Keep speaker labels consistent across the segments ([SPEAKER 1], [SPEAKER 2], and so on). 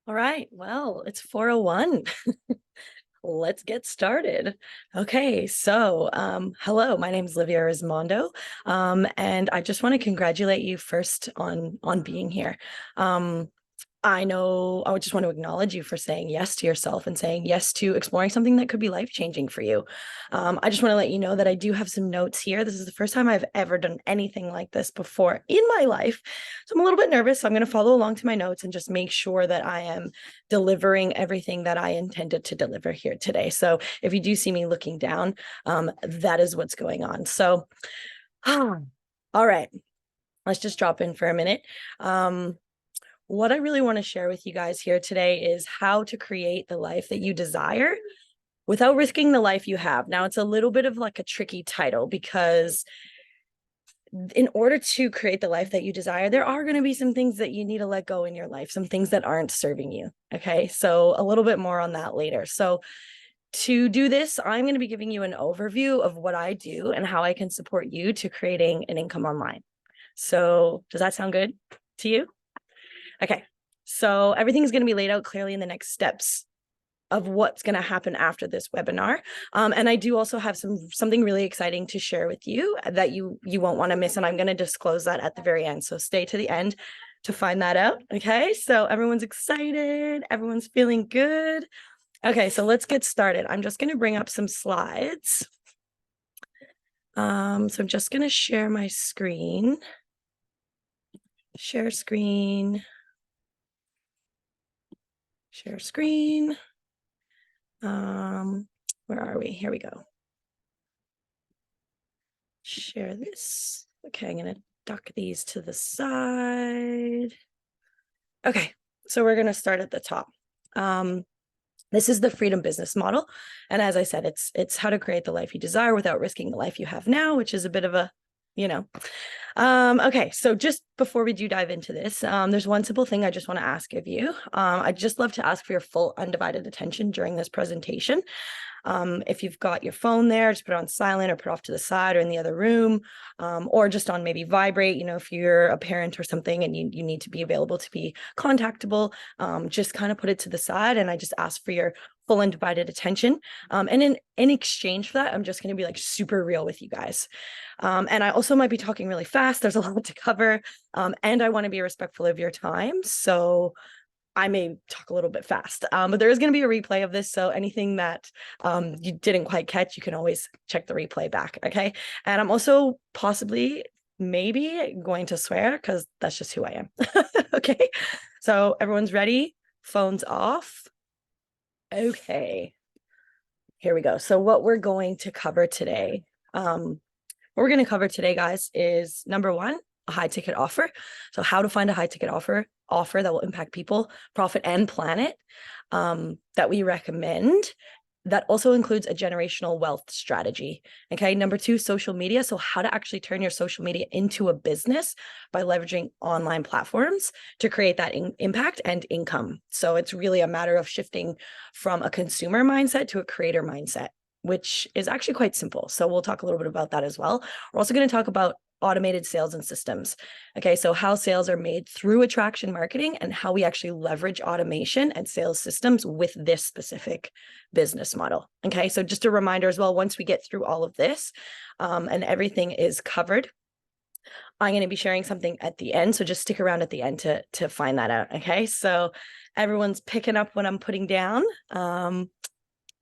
[SPEAKER 1] All right. Well, it's 4:01. Let's get started. Okay, so hello, my name is Livia Rismondo, and I just want to congratulate you first on being here. Um, I know I would just want to acknowledge you for saying yes to yourself and saying yes to exploring something that could be life-changing for you. I just want to let you know that I do have some notes here. This is the first time I've ever done anything like this before in my life. So I'm a little bit nervous. So I'm going to follow along to my notes and just make sure that I am delivering everything that I intended to deliver here today. So if you do see me looking down, that is what's going on. So, all right, let's just drop in for a minute. What I really want to share with you guys here today is how to create the life that you desire without risking the life you have. Now, it's a little bit of like a tricky title because in order to create the life that you desire, there are going to be some things that you need to let go in your life, some things that aren't serving you. Okay. So, a little bit more on that later. So, to do this, I'm going to be giving you an overview of what I do and how I can support you to creating an income online. So, does that sound good to you? Okay, so everything is going to be laid out clearly in the next steps of what's going to happen after this webinar. And I do also have something really exciting to share with you that you won't want to miss, and I'm going to disclose that at the very end. So stay to the end to find that out. Okay, so everyone's excited, everyone's feeling good. Okay, so let's get started. I'm just going to bring up some slides. So I'm just going to share my screen. Share screen. Share screen. Where are we? Here we go. Share this. Okay, I'm gonna duck these to the side. Okay, so we're gonna start at the top. This is the freedom business model, and as I said, it's how to create the life you desire without risking the life you have now, which is a bit of a, you know. Okay, so just before we do dive into this, there's one simple thing I just want to ask of you. I'd just love to ask for your full undivided attention during this presentation. If you've got your phone there, just put it on silent or put it off to the side or in the other room, or just on maybe vibrate. If you're a parent or something and you need to be available to be contactable, just kind of put it to the side. And I just ask for your full undivided attention. And in exchange for that, I'm just going to be like super real with you guys. And I also might be talking really fast. There's a lot to cover. And I want to be respectful of your time. So I may talk a little bit fast, but there is going to be a replay of this. So anything that you didn't quite catch, you can always check the replay back. Okay. And I'm also possibly maybe going to swear because that's just who I am. Okay. So everyone's ready. Phones off. Okay. Here we go. So what we're going to cover today, guys, is number one, a high ticket offer. So how to find a high ticket offer that will impact people, profit, and planet, that we recommend. That also includes a generational wealth strategy. Okay. Number two, social media. So how to actually turn your social media into a business by leveraging online platforms to create that impact and income. So it's really a matter of shifting from a consumer mindset to a creator mindset, which is actually quite simple. So we'll talk a little bit about that as well. We're also going to talk about automated sales and systems. Okay, so how sales are made through attraction marketing and how we actually leverage automation and sales systems with this specific business model. Okay, so just a reminder as well, once we get through all of this and everything is covered, I'm going to be sharing something at the end. So just stick around at the end to find that out. Okay, so everyone's picking up what I'm putting down.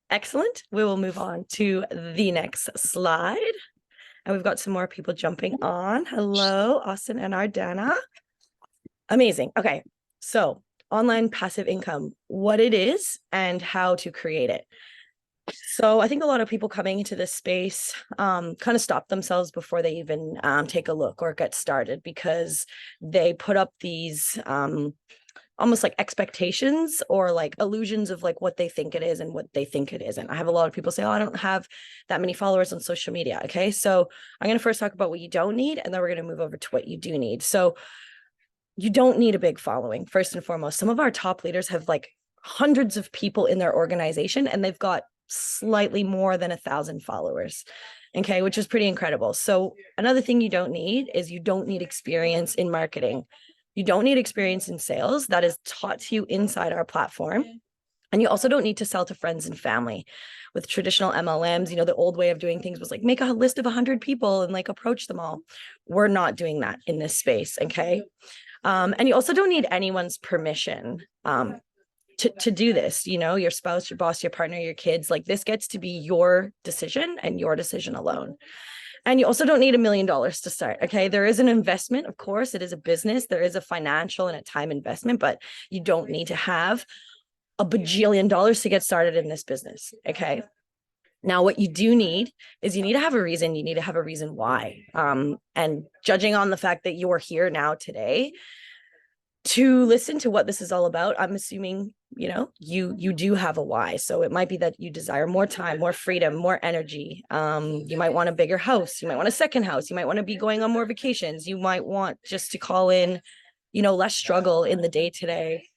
[SPEAKER 1] Excellent. We will move on to the next slide. And we've got some more people jumping on. Hello, Austin and Ardana. Amazing. Okay, so online passive income, what it is and how to create it. So I think a lot of people coming into this space kind of stop themselves before they even take a look or get started because they put up these almost like expectations or like illusions of like what they think it is and what they think it isn't. I have a lot of people say, oh, I don't have that many followers on social media. Okay, so I'm going to first talk about what you don't need, and then we're going to move over to what you do need. So you don't need a big following, first and foremost. Some of our top leaders have like hundreds of people in their organization, and they've got slightly more than 1,000 followers. Okay, which is pretty incredible. So another thing you don't need is you don't need experience in marketing. You don't need experience in sales. That is taught to you inside our platform. And you also don't need to sell to friends and family. With traditional MLMs, you know, the old way of doing things was like make a list of 100 people and like approach them all. We're not doing that in this space. Okay. And you also don't need anyone's permission to do this, you know, your spouse, your boss, your partner, your kids. Like this gets to be your decision and your decision alone. And you also don't need $1 million to start. Okay. There is an investment. Of course, it is a business. There is a financial and a time investment, but you don't need to have a bajillion dollars to get started in this business. Okay. Now, what you do need is you need to have a reason. You need to have a reason why. And judging on the fact that you're here now today to listen to what this is all about, I'm assuming, you know, you do have a why. So it might be that you desire more time, more freedom, more energy. You might want a bigger house. You might want a second house. You might want to be going on more vacations. You might want just to call in, you know, less struggle in the day to day.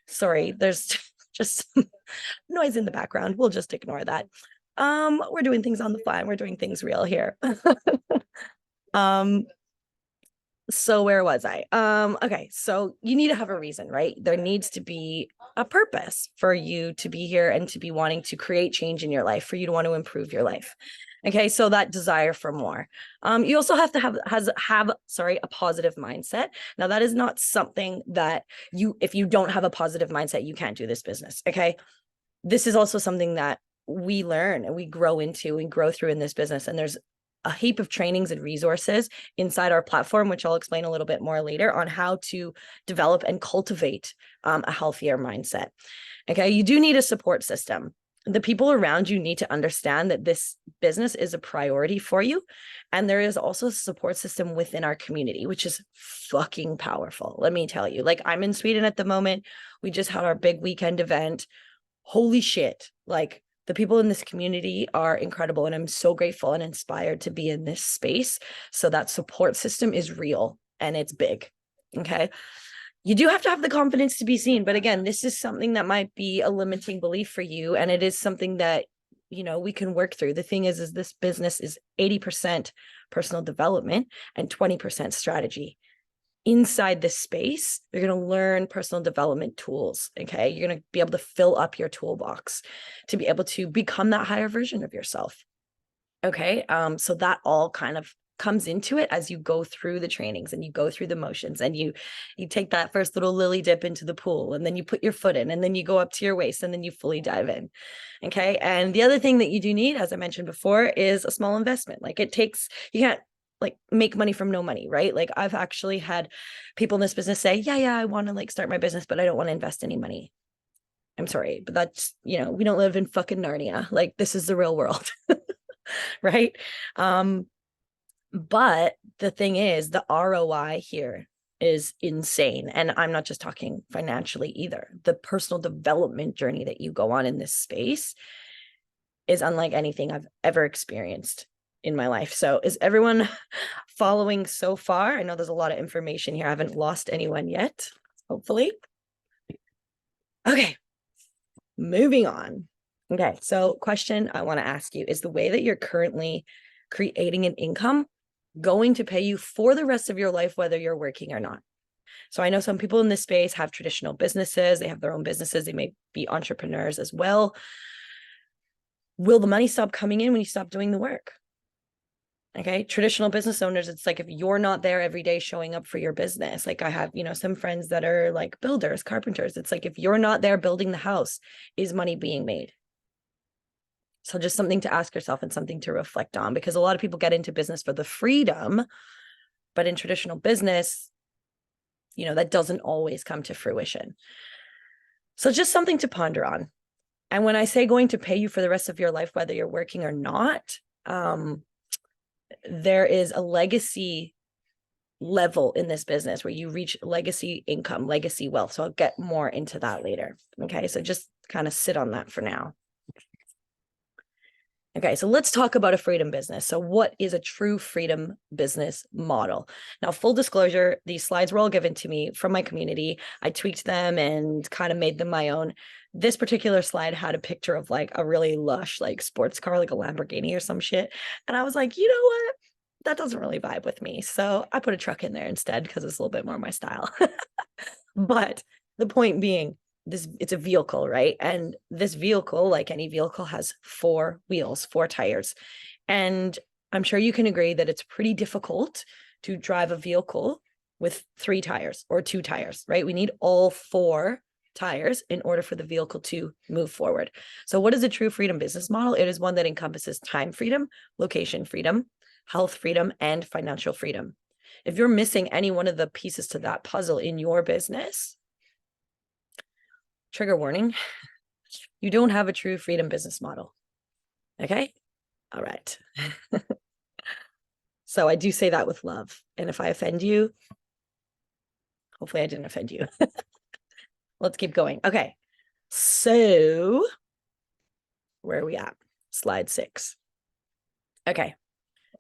[SPEAKER 1] Sorry, there's just noise in the background. We'll just ignore that. We're doing things on the fly and we're doing things real here. So where was I? Okay, so you need to have a reason, right? There needs to be a purpose for you to be here and to be wanting to create change in your life, for you to want to improve your life. Okay, so that desire for more. You also have to have a positive mindset. Now, that is not something that if you don't have a positive mindset, you can't do this business. Okay, this is also something that we learn and we grow into and grow through in this business. And there's a heap of trainings and resources inside our platform, which I'll explain a little bit more later, on how to develop and cultivate a healthier mindset. Okay, you do need a support system. The people around you need to understand that this business is a priority for you. And there is also a support system within our community, which is fucking powerful. Let me tell you, like, I'm in Sweden at the moment. We just had our big weekend event. Holy shit. Like, the people in this community are incredible, and I'm so grateful and inspired to be in this space. So that support system is real and it's big. Okay. You do have to have the confidence to be seen. But again, this is something that might be a limiting belief for you. And it is something that, you know, we can work through. The thing is this business is 80% personal development and 20% strategy. Inside this space, you're going to learn personal development tools. Okay. You're going to be able to fill up your toolbox to be able to become that higher version of yourself. Okay. So that all kind of comes into it as you go through the trainings and you go through the motions, and you take that first little lily dip into the pool, and then you put your foot in, and then you go up to your waist, and then you fully dive in. Okay. And the other thing that you do need, as I mentioned before, is a small investment. Like, you can't like make money from no money, right? Like, I've actually had people in this business say, yeah, I want to like start my business, but I don't want to invest any money. I'm sorry, but that's, you know, we don't live in fucking Narnia. Like, this is the real world. Right. But the thing is, the ROI here is insane. And I'm not just talking financially either. The personal development journey that you go on in this space is unlike anything I've ever experienced in my life. So is everyone following so far? I know there's a lot of information here. I haven't lost anyone yet, hopefully. Okay, moving on. Okay, so question I want to ask you is, the way that you're currently creating an income going to pay you for the rest of your life, whether you're working or not? So I know some people in this space have traditional businesses. They have their own businesses. They may be entrepreneurs as well. Will the money stop coming in when you stop doing the work? Okay. Traditional business owners, it's like, if you're not there every day showing up for your business, like I have, you know, some friends that are like builders, carpenters. It's like, if you're not there building the house, is money being made? So just something to ask yourself and something to reflect on, because a lot of people get into business for the freedom, but in traditional business, you know, that doesn't always come to fruition. So just something to ponder on. And when I say going to pay you for the rest of your life, whether you're working or not, there is a legacy level in this business where you reach legacy income, legacy wealth. So I'll get more into that later. Okay. So just kind of sit on that for now. Okay, so let's talk about a freedom business. So what is a true freedom business model? Now, full disclosure, these slides were all given to me from my community. I tweaked them and kind of made them my own. This particular slide had a picture of like a really lush, like sports car, like a Lamborghini or some shit. And I was like, you know what? that doesn't really vibe with me. So I put a truck in there instead because it's a little bit more my style. But the point being, it's a vehicle, right? And this vehicle, like any vehicle, has 4 wheels, 4 tires. And I'm sure you can agree that it's pretty difficult to drive a vehicle with 3 tires or 2 tires, right? We need all 4 tires in order for the vehicle to move forward. So what is a true freedom business model? It is one that encompasses time freedom, location freedom, health freedom, and financial freedom. If you're missing any one of the pieces to that puzzle in your business, trigger warning, you don't have a true freedom business model. Okay? All right. So I do say that with love. And if I offend you, hopefully I didn't offend you. Let's keep going. Okay. So where are we at? Slide 6. Okay.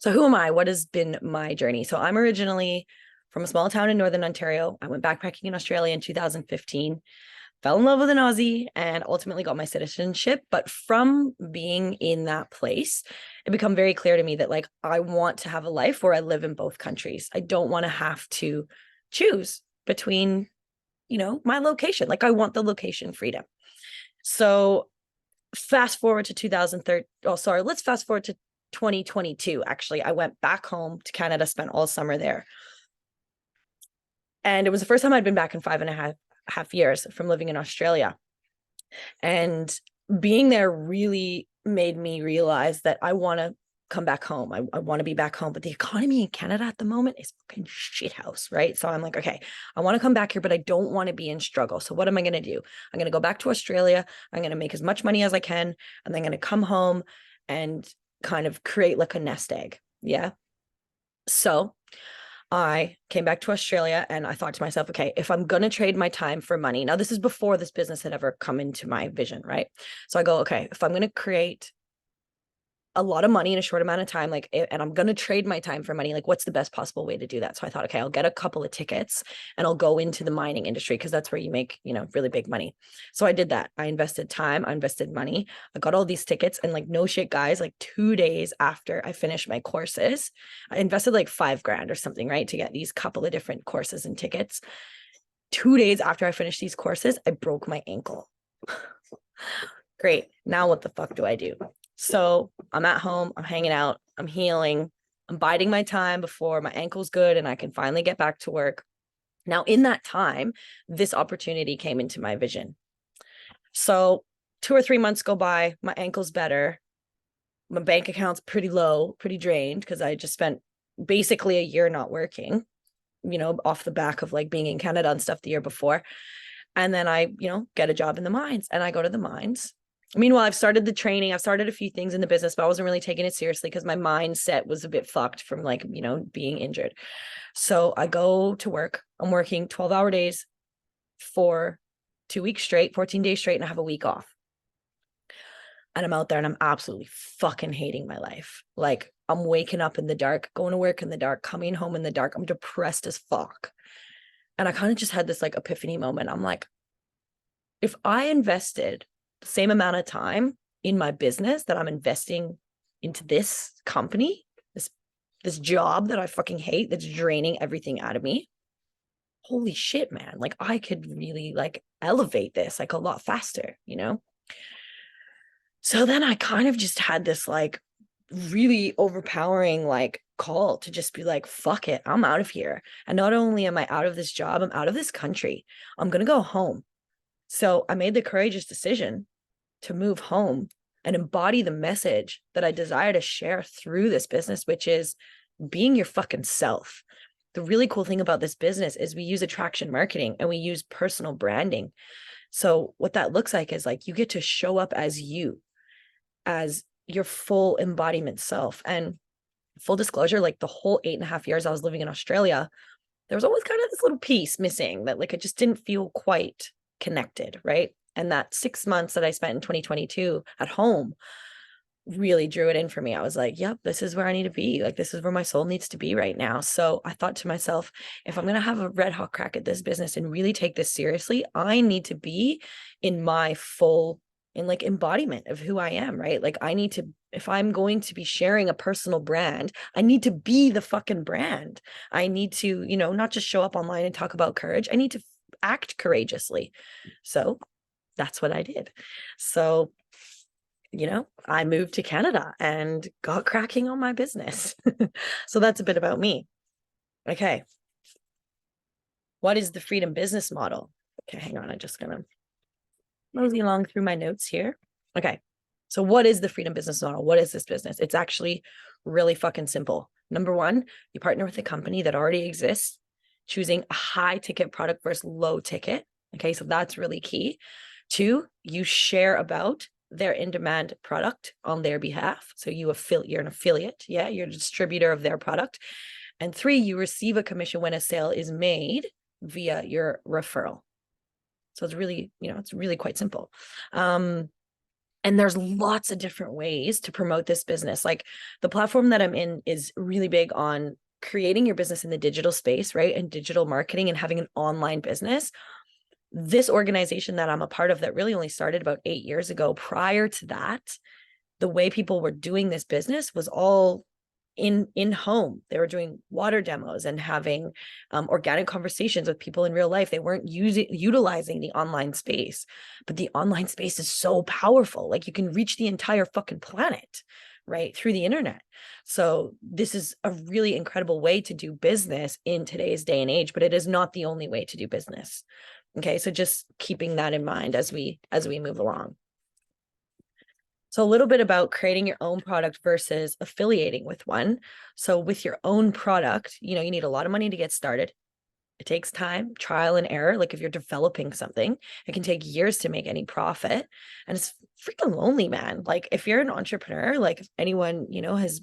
[SPEAKER 1] So who am I? What has been my journey? So I'm originally from a small town in Northern Ontario. I went backpacking in Australia in 2015, fell in love with an Aussie, and ultimately got my citizenship. But from being in that place, it became very clear to me that like I want to have a life where I live in both countries. I don't want to have to choose between, my location. Like I want the location freedom. So fast forward to 2013. Oh, sorry. Let's fast forward to 2022. Actually, I went back home to Canada, spent all summer there. And it was the first time I'd been back in 5.5 years from living in Australia. And being there really made me realize that I want to come back home. I want to be back home. But the economy in Canada at the moment is fucking shit house, right? So I'm like, okay, I want to come back here, but I don't want to be in struggle. So what am I going to do? I'm going to go back to Australia. I'm going to make as much money as I can. And then I'm going to come home and kind of create like a nest egg. Yeah. So I came back to Australia and I thought to myself, okay, if I'm going to trade my time for money, now this is before this business had ever come into my vision, right? So I go, okay, if I'm going to create a lot of money in a short amount of time, like, and I'm going to trade my time for money, like what's the best possible way to do that? So I thought, okay, I'll get a couple of tickets and I'll go into the mining industry because that's where you make, really big money. So I did that. I invested time, I invested money. I got all these tickets and like, no shit, guys, like 2 days after I finished my courses, I invested like $5,000 or something, right? To get these couple of different courses and tickets. 2 days after I finished these courses, I broke my ankle. Great. Now what the fuck do I do? So I'm at home, I'm hanging out, I'm healing, I'm biding my time before my ankle's good and I can finally get back to work. Now, in that time, this opportunity came into my vision. So 2 or 3 months go by, my ankle's better. My bank account's pretty low, pretty drained because I just spent basically a year not working, off the back of like being in Canada and stuff the year before. And then I, get a job in the mines and I go to the mines. Meanwhile, I've started the training. I've started a few things in the business, but I wasn't really taking it seriously because my mindset was a bit fucked from like, being injured. So I go to work. I'm working 12-hour days for 2 weeks straight, 14 days straight, and I have a week off. And I'm out there and I'm absolutely fucking hating my life. Like I'm waking up in the dark, going to work in the dark, coming home in the dark. I'm depressed as fuck. And I kind of just had this like epiphany moment. I'm like, if I invested the same amount of time in my business that I'm investing into this company, this job that I fucking hate, that's draining everything out of me, holy shit, man. Like I could really like elevate this like a lot faster, So then I kind of just had this like really overpowering like call to just be like, fuck it, I'm out of here. And not only am I out of this job, I'm out of this country. I'm going to go home. So I made the courageous decision to move home and embody the message that I desire to share through this business, which is being your fucking self. The really cool thing about this business is we use attraction marketing and we use personal branding. So what that looks like is like you get to show up as you, as your full embodiment self. And full disclosure, like the whole 8.5 years I was living in Australia, there was always kind of this little piece missing that like I just didn't feel quite connected, right? And that 6 months that I spent in 2022 at home really drew it in for me. I was like, yep, this is where I need to be. Like, this is where my soul needs to be right now. So I thought to myself, if I'm going to have a red hot crack at this business and really take this seriously, I need to be in my full in like embodiment of who I am, right? Like I need to, if I'm going to be sharing a personal brand, I need to be the fucking brand. I need to, you know, not just show up online and talk about courage. I need to act courageously. So that's what I did. So, you know, I moved to Canada and got cracking on my business. So that's a bit about me. Okay. What is the freedom business model? Okay, hang on. I'm just gonna mosey along through my notes here. Okay. So what is the freedom business model? What is this business? It's actually really fucking simple. Number one, you partner with a company that already exists, choosing a high ticket product versus low ticket. Okay, so that's really key. Two, you share about their in-demand product on their behalf. So you're an affiliate. Yeah, you're a distributor of their product. And three, you receive a commission when a sale is made via your referral. So it's really, you know, it's really quite simple. And there's lots of different ways to promote this business. Like the platform that I'm in is really big on creating your business in the digital space, right? And digital marketing and having an online business. This organization that I'm a part of that really only started about 8 years ago, prior to that, the way people were doing this business was all in home. They were doing water demos and having organic conversations with people in real life. They weren't utilizing the online space, but the online space is so powerful. Like you can reach the entire fucking planet, right, through the internet. So this is a really incredible way to do business in today's day and age, but it is not the only way to do business. Okay, so just keeping that in mind as we move along. So a little bit about creating your own product versus affiliating with one. So with your own product, you know, you need a lot of money to get started. It takes time, trial and error. Like if you're developing something, it can take years to make any profit. And it's freaking lonely, man. Like if you're an entrepreneur, like if anyone, you know, has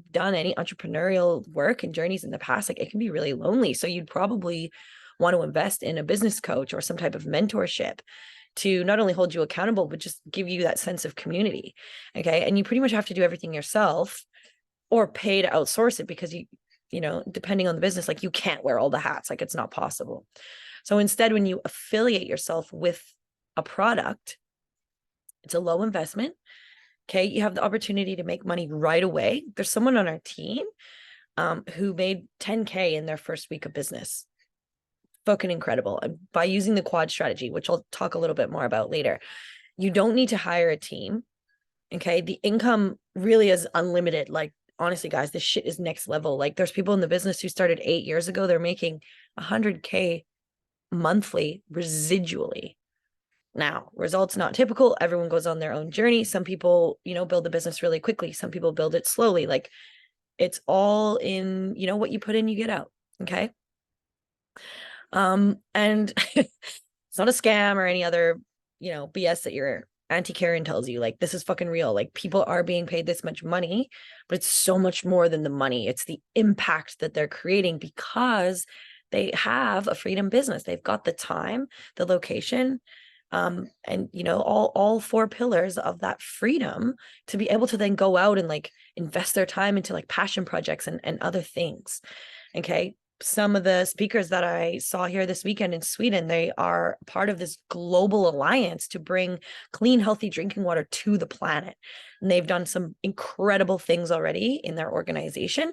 [SPEAKER 1] done any entrepreneurial work and journeys in the past, like it can be really lonely. So you'd probably want to invest in a business coach or some type of mentorship to not only hold you accountable, but just give you that sense of community. Okay. And you pretty much have to do everything yourself or pay to outsource it because you know, depending on the business, like you can't wear all the hats, like it's not possible. So instead, when you affiliate yourself with a product, it's a low investment. Okay. You have the opportunity to make money right away. There's someone on our team who made 10K in their first week of business. Fucking incredible. And by using the quad strategy, which I'll talk a little bit more about later, you don't need to hire a team. Okay. The income really is unlimited. Like, honestly, guys, this shit is next level. Like, there's people in the business who started 8 years ago. They're making 100K monthly residually. Now, results not typical. Everyone goes on their own journey. Some people, you know, build the business really quickly. Some people build it slowly. Like, it's all in, you know, what you put in, you get out. Okay. And it's not a scam or any other, you know, BS that your Auntie Karen tells you. Like, this is fucking real. Like, people are being paid this much money, but it's so much more than the money. It's the impact that they're creating because they have a freedom business. They've got the time, the location, and you know, all four pillars of that freedom to be able to then go out and like invest their time into like passion projects and other things. Okay. Some of the speakers that I saw here this weekend in Sweden, they are part of this global alliance to bring clean, healthy drinking water to the planet. And they've done some incredible things already in their organization.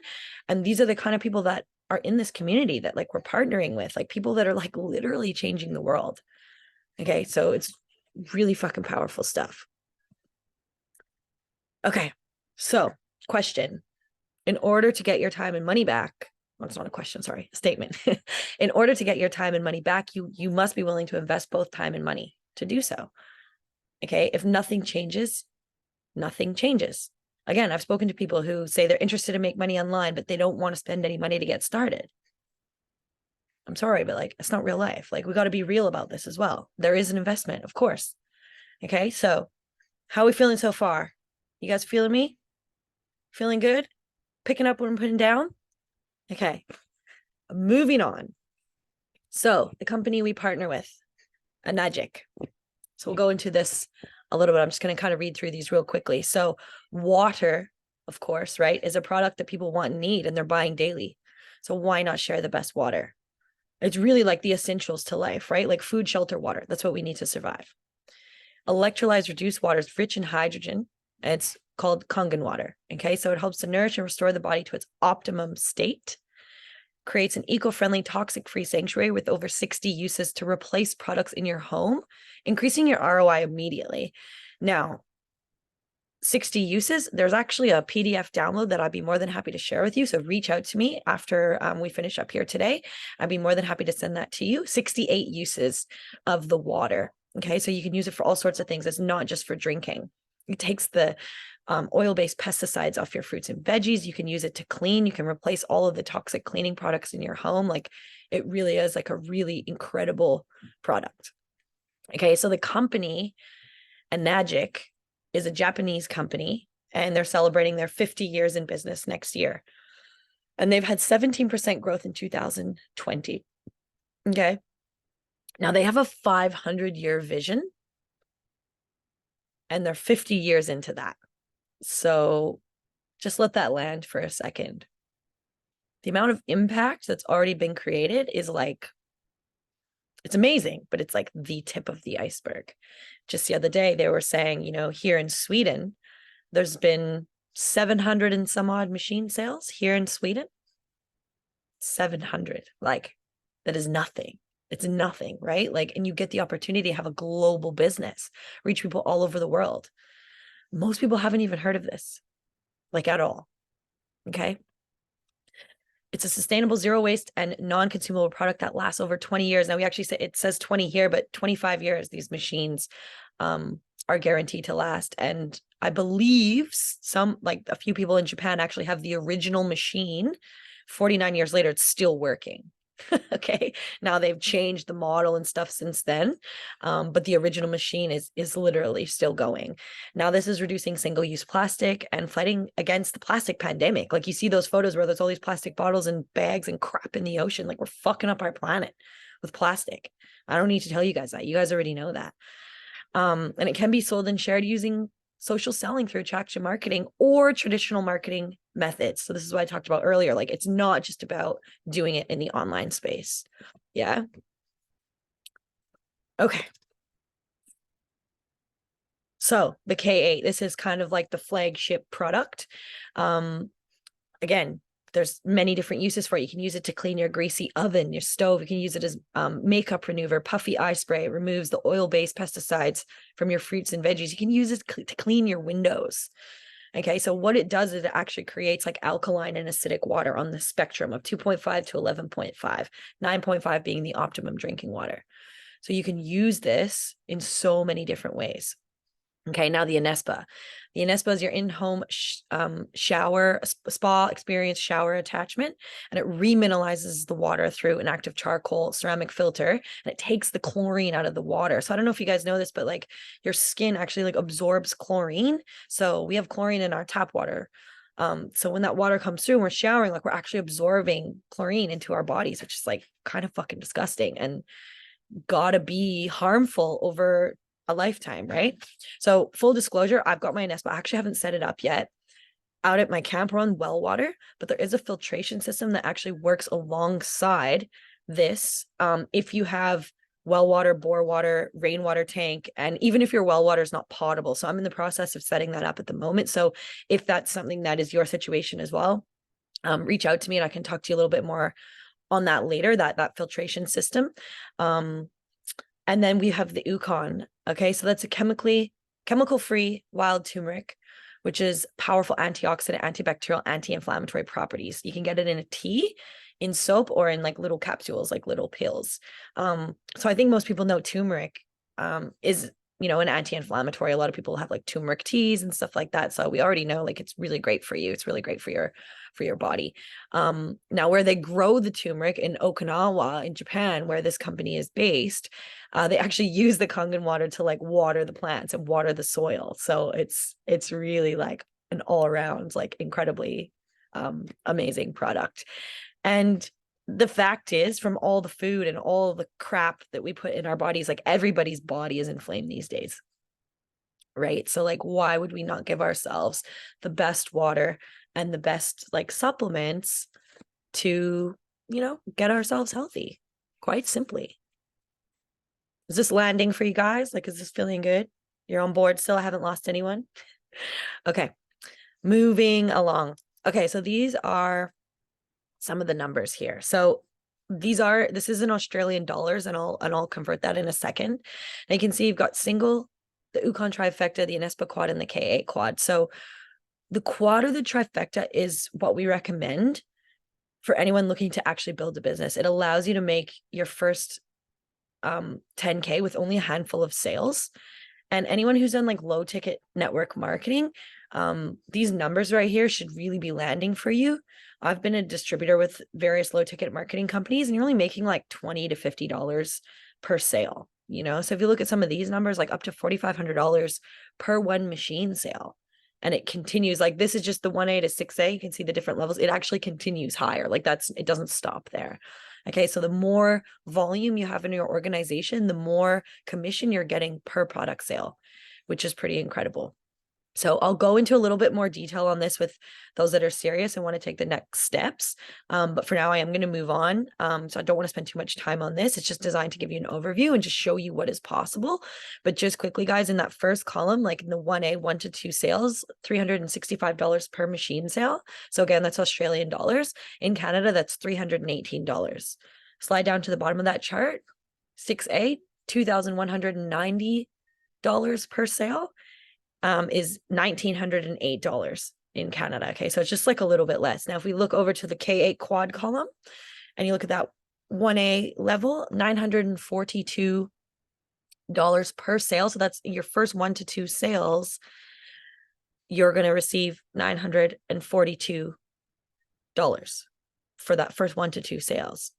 [SPEAKER 1] And these are the kind of people that are in this community that like we're partnering with, like people that are like literally changing the world. Okay, so it's really fucking powerful stuff. Okay, so question. In order to get your time and money back, well, it's not a question, sorry, a statement. In order to get your time and money back, you must be willing to invest both time and money to do so. Okay, if nothing changes, nothing changes. Again, I've spoken to people who say they're interested to make money online, but they don't want to spend any money to get started. I'm sorry, but like, it's not real life. Like, we got to be real about this as well. There is an investment, of course. Okay, so how are we feeling so far? You guys feeling me? Feeling good? Picking up what I'm putting down? Okay, moving on. So the company we partner with, Enagic. So we'll go into this a little bit. I'm just going to kind of read through these real quickly. So water, of course, right, is a product that people want and need, and they're buying daily. So why not share the best water? It's really like the essentials to life, right? Like food, shelter, water. That's what we need to survive. Electrolyzed reduced water is rich in hydrogen, and it's called Kangen water. Okay, so it helps to nourish and restore the body to its optimum state. Creates an eco-friendly, toxic-free sanctuary with over 60 uses to replace products in your home, increasing your ROI immediately. Now, 60 uses, there's actually a PDF download that I'd be more than happy to share with you. So reach out to me after we finish up here today. I'd be more than happy to send that to you. 68 uses of the water. Okay, so you can use it for all sorts of things. It's not just for drinking. It takes the oil-based pesticides off your fruits and veggies. You can use it to clean. You can replace all of the toxic cleaning products in your home. Like, it really is like a really incredible product. Okay, so the company, Enagic, is a Japanese company, and they're celebrating their 50 years in business next year. And they've had 17% growth in 2020. Okay. Now they have a 500-year vision, and they're 50 years into that. So just let that land for a second. The amount of impact that's already been created is like, it's amazing, but it's like the tip of the iceberg. Just the other day, they were saying, here in Sweden, there's been 700 and some odd machine sales here in Sweden. 700, like, that is nothing. It's nothing, right? Like, and you get the opportunity to have a global business, reach people all over the world. Most people haven't even heard of this, like, at all. Okay. It's a sustainable, zero waste and non-consumable product that lasts over 20 years. Now, we actually say, it says 20 here, but 25 years, these machines are guaranteed to last. And I believe some, like a few people in Japan actually have the original machine. 49 years later, it's still working. Okay, now they've changed the model and stuff since then, but the original machine is literally still going. Now this is reducing single-use plastic and fighting against the plastic pandemic. Like, you see those photos where there's all these plastic bottles and bags and crap in the ocean. Like, we're fucking up our planet with plastic. I don't need to tell you guys that. You guys already know that. And it can be sold and shared using social selling through attraction marketing or traditional marketing methods. So this is what I talked about earlier. Like, it's not just about doing it in the online space. Yeah. Okay. So the K8, this is kind of like the flagship product. Again, there's many different uses for it. You can use it to clean your greasy oven, your stove. You can use it as makeup remover, puffy eye spray. It removes the oil-based pesticides from your fruits and veggies. You can use it to clean your windows. Okay, so what it does is it actually creates like alkaline and acidic water on the spectrum of 2.5 to 11.5, 9.5 being the optimum drinking water. So you can use this in so many different ways. Okay, now the Enespa. The Enespa is your in-home shower, spa experience shower attachment, and it remineralizes the water through an active charcoal ceramic filter, and it takes the chlorine out of the water. So I don't know if you guys know this, but like, your skin actually like absorbs chlorine. So we have chlorine in our tap water. So when that water comes through and we're showering, like, we're actually absorbing chlorine into our bodies, which is like kind of fucking disgusting and gotta be harmful over a lifetime, right? So full disclosure, I've got my Enespa. I actually haven't set it up yet. Out at my camp, we're on well water, but there is a filtration system that actually works alongside this. If you have well water, bore water, rainwater tank, and even if your well water is not potable. So I'm in the process of setting that up at the moment. So if that's something that is your situation as well, reach out to me and I can talk to you a little bit more on that later, that filtration system. And then we have the Ukon. Okay, so that's a chemical-free wild turmeric, which is powerful antioxidant, antibacterial, anti-inflammatory properties. You can get it in a tea, in soap, or in like little capsules, like little pills. So I think most people know turmeric is, an anti-inflammatory. A lot of people have like turmeric teas and stuff like that. So we already know, like, it's really great for you. It's really great for your body. Now, where they grow the turmeric in Okinawa in Japan, where this company is based, they actually use the Kangen water to like water the plants and water the soil. So it's really like an all around like incredibly amazing product. And the fact is, from all the food and all the crap that we put in our bodies, like, everybody's body is inflamed these days, right? So like, why would we not give ourselves the best water and the best like supplements to, get ourselves healthy? Quite simply. Is this landing for you guys? Like, is this feeling good? You're on board still? I haven't lost anyone. Okay, moving along. Okay, so these are some of the numbers here. So this is in Australian dollars, and I'll convert that in a second. And you can see you've got single, the Ukon trifecta, the Anespa quad, and the K8 quad. So the quad or the trifecta is what we recommend for anyone looking to actually build a business. It allows you to make your first 10K with only a handful of sales. And anyone who's done like low ticket network marketing, these numbers right here should really be landing for you. I've been a distributor with various low ticket marketing companies, and you're only making like $20 to $50 per sale, you know? So if you look at some of these numbers, like up to $4,500 per one machine sale, and it continues, like this is just the 1A to 6A. You can see the different levels. It actually continues higher. Like it doesn't stop there. Okay, so the more volume you have in your organization, the more commission you're getting per product sale, which is pretty incredible. So I'll go into a little bit more detail on this with those that are serious and want to take the next steps. But for now, I am going to move on. So I don't want to spend too much time on this. It's just designed to give you an overview and just show you what is possible. But just quickly, guys, in that first column, like in the 1A, 1 to 2 sales, $365 per machine sale. So again, that's Australian dollars. In Canada, that's $318. Slide down to the bottom of that chart, 6A, $2,190 per sale. Is $1,908 in Canada. Okay, so it's just like a little bit less. Now, if we look over to the K8 quad column and you look at that 1A level, $942 per sale. So that's your first 1 to 2 sales. You're going to receive $942 for that first 1 to 2 sales.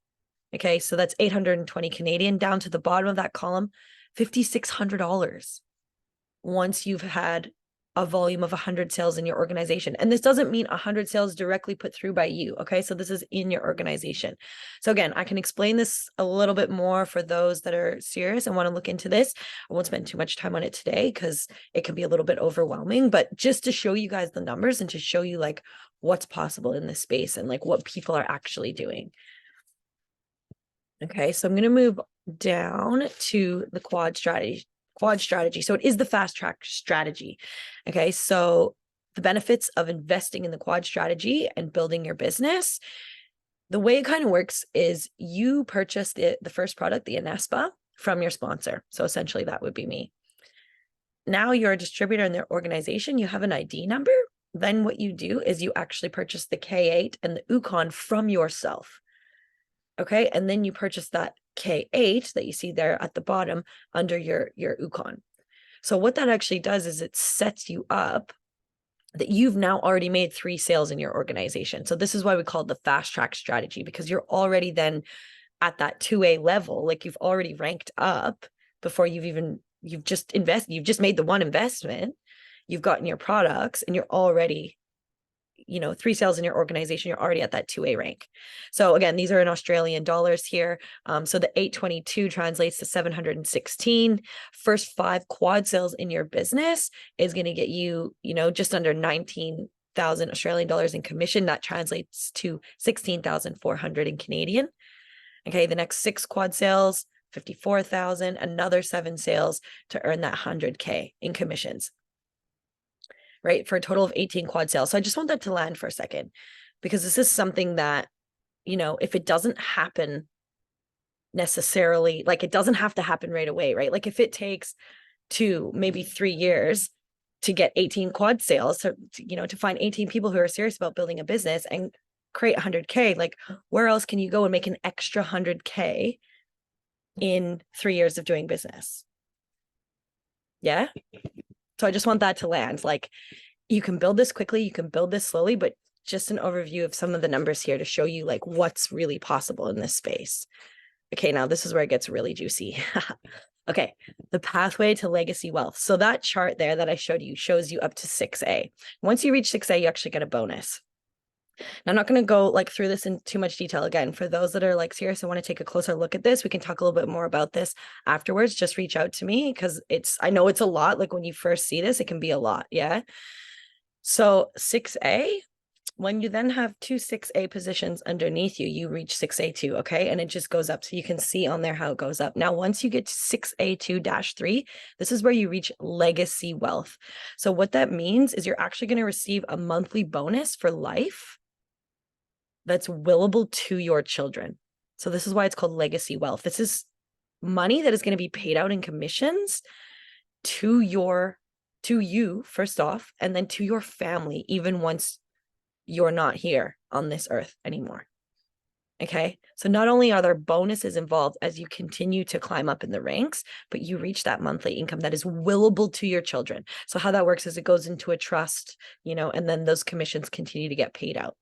[SPEAKER 1] Okay, so that's 820 Canadian. Down to the bottom of that column, $5,600. Once you've had a volume of 100 sales in your organization. And this doesn't mean 100 sales directly put through by you. Okay, so this is in your organization. So again, I can explain this a little bit more for those that are serious and want to look into this. I won't spend too much time on it today because it can be a little bit overwhelming, but just to show you guys the numbers and to show you like what's possible in this space and like what people are actually doing. Okay, so I'm going to move down to the quad strategy. So it is the fast track strategy. Okay, so the benefits of investing in the quad strategy and building your business. The way it kind of works is you purchase the first product, the Anespa, from your sponsor. So essentially that would be me. Now you're a distributor in their organization. You have an ID number. Then what you do is you actually purchase the K8 and the Ukon from yourself. Okay, and then you purchase that K8 that you see there at the bottom under your Ukon. So what that actually does is it sets you up that you've now already made 3 sales in your organization. So this is why we call it the fast track strategy, because you're already then at that 2A level, like you've already ranked up before you've just made the one investment, you've gotten your products, and you're already 3 sales in your organization, you're already at that 2A rank. So again, these are in Australian dollars here. So the 822 translates to 716. First 5 quad sales in your business is going to get you, just under 19,000 Australian dollars in commission. That translates to 16,400 in Canadian. Okay, the next 6 quad sales, 54,000, another 7 sales to earn that 100K in commissions. Right, for a total of 18 quad sales. So I just want that to land for a second, because this is something that, if it doesn't happen necessarily, like it doesn't have to happen right away, right? Like if it takes 2, maybe 3 years to get 18 quad sales, to find 18 people who are serious about building a business and create 100K, like where else can you go and make an extra 100K in 3 years of doing business? Yeah. So I just want that to land. Like you can build this quickly, you can build this slowly, but just an overview of some of the numbers here to show you like what's really possible in this space. Okay, now this is where it gets really juicy. Okay, the pathway to legacy wealth. So that chart there that I showed you shows you up to 6A. Once you reach 6A, you actually get a bonus. Now, I'm not going to go through this in too much detail. Again, for those that are serious and want to take a closer look at this, we can talk a little bit more about this afterwards. Just reach out to me because I know it's a lot. Like when you first see this, it can be a lot. Yeah. So 6A, when you then have two 6A positions underneath you, you reach 6A2, okay? And it just goes up. So you can see on there how it goes up. Now, once you get to 6A2-3, this is where you reach legacy wealth. So what that means is you're actually going to receive a monthly bonus for life that's willable to your children. So this is why it's called legacy wealth. This is money that is going to be paid out in commissions to you first off, and then to your family, even once you're not here on this earth anymore. Okay. So not only are there bonuses involved as you continue to climb up in the ranks, but you reach that monthly income that is willable to your children. So how that works is it goes into a trust, and then those commissions continue to get paid out.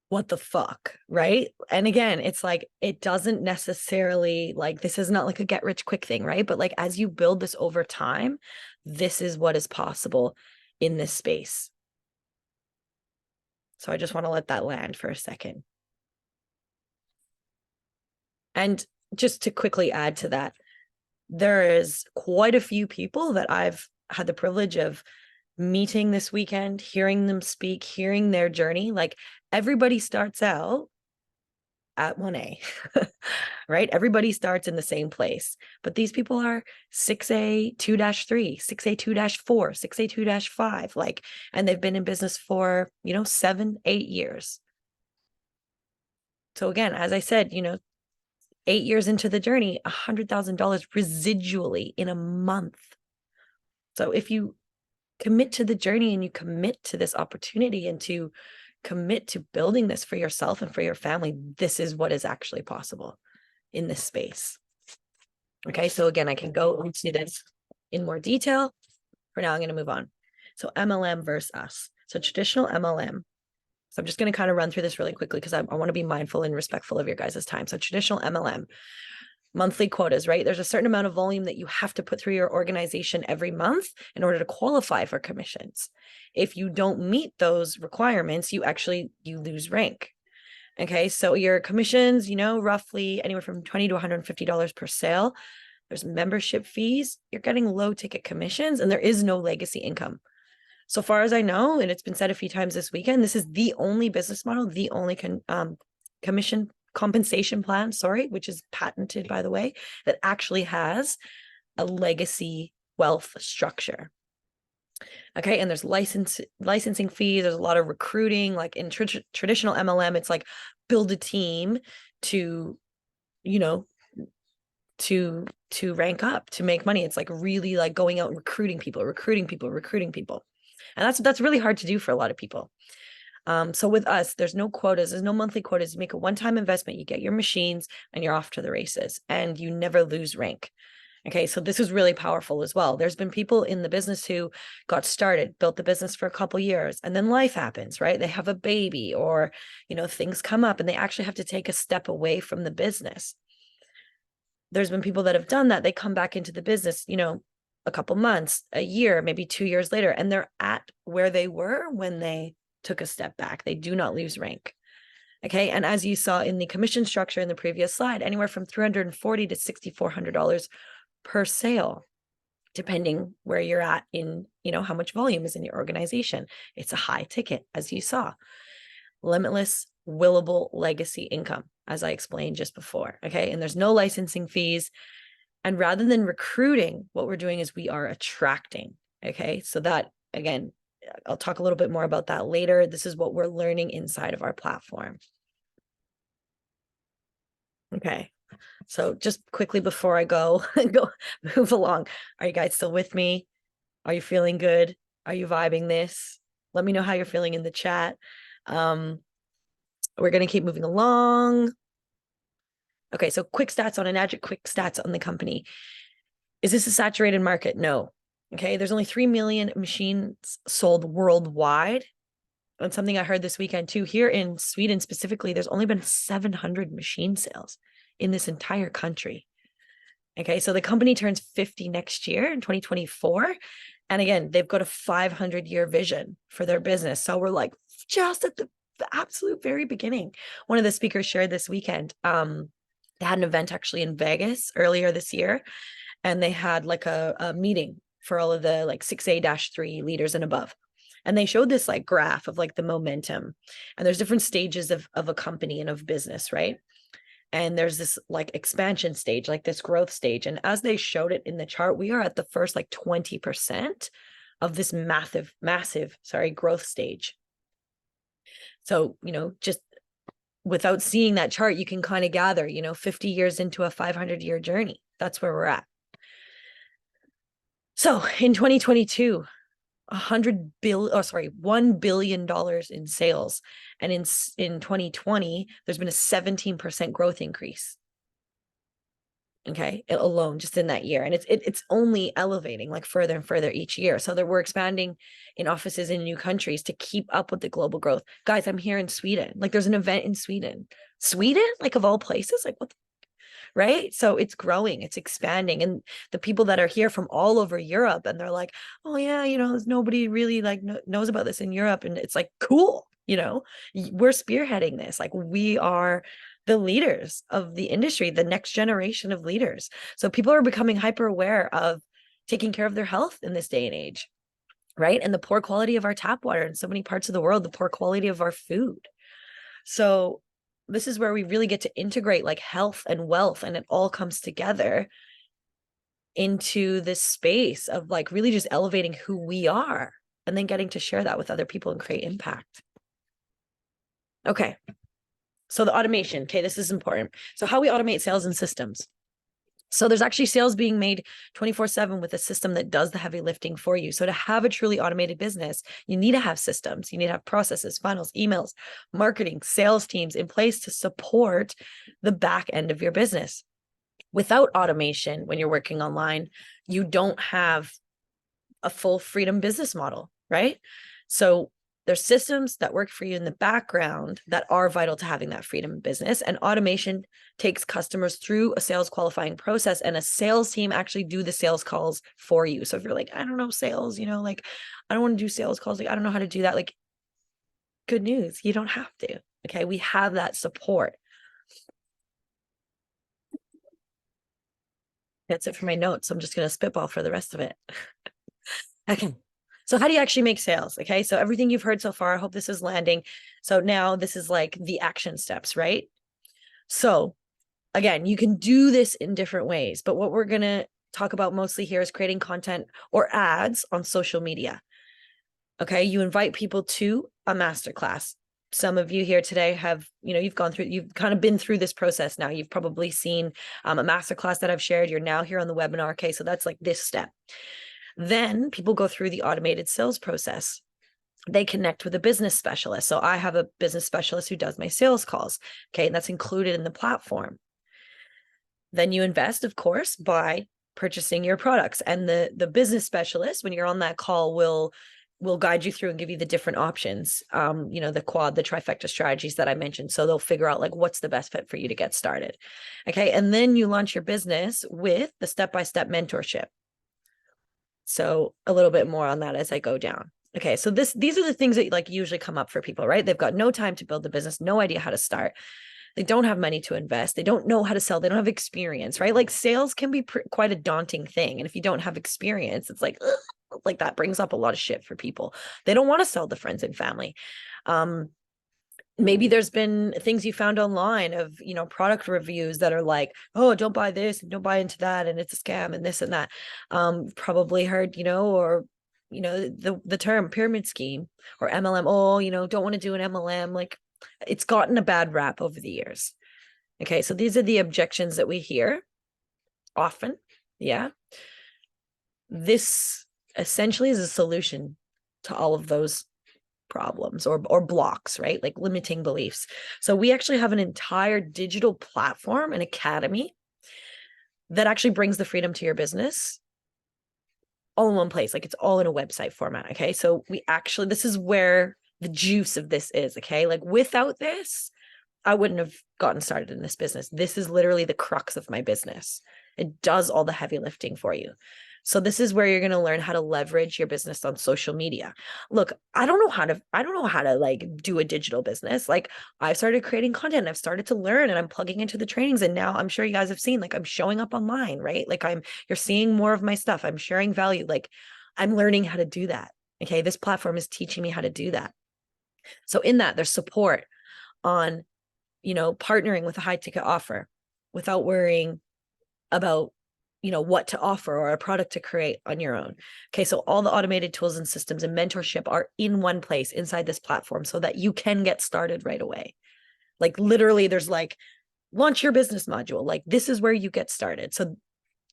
[SPEAKER 1] What the fuck, right? And again, it's like, it doesn't necessarily, like, this is not like a get rich quick thing, right? But like, as you build this over time, this is what is possible in this space. So I just want to let that land for a second. And just to quickly add to that, there is quite a few people that I've had the privilege of meeting this weekend, hearing them speak, hearing their journey. Like, everybody starts out at 1A, right? Everybody starts in the same place, but these people are 6A2-3, 6A2-4, 6A2-5, like, and they've been in business for, 7, 8 years. So again, as I said, 8 years into the journey, $100,000 residually in a month. So if you commit to the journey and you commit to this opportunity and to commit to building this for yourself and for your family, this is what is actually possible in this space. Okay, so again, I can go into this in more detail. For now, I'm going to move on. So MLM versus us. So traditional MLM. So I'm just going to kind of run through this really quickly because I want to be mindful and respectful of your guys' time. So traditional MLM, monthly quotas, right? There's a certain amount of volume that you have to put through your organization every month in order to qualify for commissions. If you don't meet those requirements, you lose rank. Okay, so your commissions, roughly anywhere from $20 to $150 per sale. There's membership fees. You're getting low ticket commissions, and there is no legacy income. So far as I know, and it's been said a few times this weekend, this is the only business model, the only commission compensation plan, which is patented, by the way, that actually has a legacy wealth structure. Okay, and there's licensing fees. There's a lot of recruiting. Like in traditional MLM, it's like build a team to, to rank up, to make money. It's like really like going out and recruiting people. And that's really hard to do for a lot of people. So with us, there's no quotas, there's no monthly quotas. You make a one-time investment, you get your machines, and you're off to the races, and you never lose rank. Okay, so this is really powerful as well. There's been people in the business who got started, built the business for a couple years, and then life happens, right? They have a baby, or, things come up, and they actually have to take a step away from the business. There's been people that have done that. They come back into the business, a couple months, a year, maybe 2 years later, and they're at where they were when they took a step back. They do not lose rank. Okay. And as you saw in the commission structure in the previous slide, anywhere from $340 to $6,400 per sale, depending where you're at in, how much volume is in your organization. It's a high ticket, as you saw. Limitless, willable legacy income, as I explained just before. Okay. And there's no licensing fees. And rather than recruiting, what we're doing is we are attracting. Okay. So that, again, I'll talk a little bit more about that later. This is what we're learning inside of our platform. Okay. So just quickly before I go move along. Are you guys still with me? Are you feeling good? Are you vibing this? Let me know how you're feeling in the chat. We're going to keep moving along. Okay, so quick stats on the company. Is this a saturated market? No. Okay, there's only 3 million machines sold worldwide. And something I heard this weekend too, here in Sweden specifically, there's only been 700 machine sales in this entire country. Okay, so the company turns 50 next year in 2024. And again, they've got a 500-year vision for their business. So we're like just at the absolute very beginning. One of the speakers shared this weekend, they had an event actually in Vegas earlier this year, and they had like a meeting for all of the like 6A-3 leaders and above. And they showed this like graph of like the momentum, and there's different stages of a company and of business, right? And there's this like expansion stage, like this growth stage. And as they showed it in the chart, we are at the first like 20% of this massive, growth stage. So, just without seeing that chart, you can kind of gather, 50 years into a 500-year journey. That's where we're at. So in 2022, $1 billion in sales. And in 2020, there's been a 17% growth increase. Okay, alone just in that year. And it's only elevating like further and further each year. So that we're expanding in offices in new countries to keep up with the global growth. Guys, I'm here in Sweden. Like there's an event in Sweden. Sweden, like of all places, like what right? So it's growing, it's expanding. And the people that are here from all over Europe, and they're like, oh yeah, there's nobody really like knows about this in Europe. And it's like, cool, we're spearheading this. Like we are the leaders of the industry, the next generation of leaders. So people are becoming hyper aware of taking care of their health in this day and age, right? And the poor quality of our tap water in so many parts of the world, the poor quality of our food. So this is where we really get to integrate like health and wealth, and it all comes together into this space of like really just elevating who we are and then getting to share that with other people and create impact. Okay. So the automation, okay, this is important. So how we automate sales and systems. So there's actually sales being made 24/7 with a system that does the heavy lifting for you. So to have a truly automated business, you need to have systems, you need to have processes, funnels, emails, marketing, sales teams in place to support the back end of your business. Without automation, when you're working online, you don't have a full freedom business model, right? So there's systems that work for you in the background that are vital to having that freedom business. And automation takes customers through a sales qualifying process, and a sales team actually do the sales calls for you. So if you're like, I don't know sales, like I don't want to do sales calls, like I don't know how to do that, like good news, you don't have to. Okay, we have that support. That's it for my notes. I'm just going to spitball for the rest of it. Okay. So how do you actually make sales? Okay. So everything you've heard so far, I hope this is landing. So now this is like the action steps, right? So again, you can do this in different ways, but what we're going to talk about mostly here is creating content or ads on social media. Okay. You invite people to a masterclass. Some of you here today have, you've kind of been through this process now. You've probably seen a masterclass that I've shared. You're now here on the webinar. Okay. So that's like this step. Then people go through the automated sales process. They connect with a business specialist. So I have a business specialist who does my sales calls. Okay. And that's included in the platform. Then you invest, of course, by purchasing your products. And the business specialist, when you're on that call, will guide you through and give you the different options, the quad, the trifecta strategies that I mentioned. So they'll figure out like what's the best fit for you to get started. Okay. And then you launch your business with the step-by-step mentorship. So a little bit more on that as I go down. Okay. So these are the things that like usually come up for people, right? They've got no time to build the business, no idea how to start. They don't have money to invest. They don't know how to sell. They don't have experience, right? Like sales can be quite a daunting thing. And if you don't have experience, it's like, ugh, like that brings up a lot of shit for people. They don't want to sell to friends and family. Maybe there's been things you found online of, product reviews that are like, oh, don't buy this and don't buy into that, and it's a scam and this and that. Probably heard, or, the term pyramid scheme or MLM. Oh, don't want to do an MLM. Like it's gotten a bad rap over the years. Okay. So these are the objections that we hear often. Yeah. This essentially is a solution to all of those problems or blocks, right? Like limiting beliefs. So we actually have an entire digital platform, an academy that actually brings the freedom to your business all in one place. Like it's all in a website format. Okay. So this is where the juice of this is. Okay. Like without this, I wouldn't have gotten started in this business. This is literally the crux of my business. It does all the heavy lifting for you. So this is where you're going to learn how to leverage your business on social media. Look, I don't know how to like do a digital business. Like I've started creating content. I've started to learn and I'm plugging into the trainings. And now I'm sure you guys have seen, like I'm showing up online, right? Like you're seeing more of my stuff. I'm sharing value. Like I'm learning how to do that. Okay. This platform is teaching me how to do that. So in that, there's support on, partnering with a high ticket offer without worrying about, what to offer or a product to create on your own. Okay. So all the automated tools and systems and mentorship are in one place inside this platform so that you can get started right away. Like literally there's like launch your business module. Like this is where you get started. So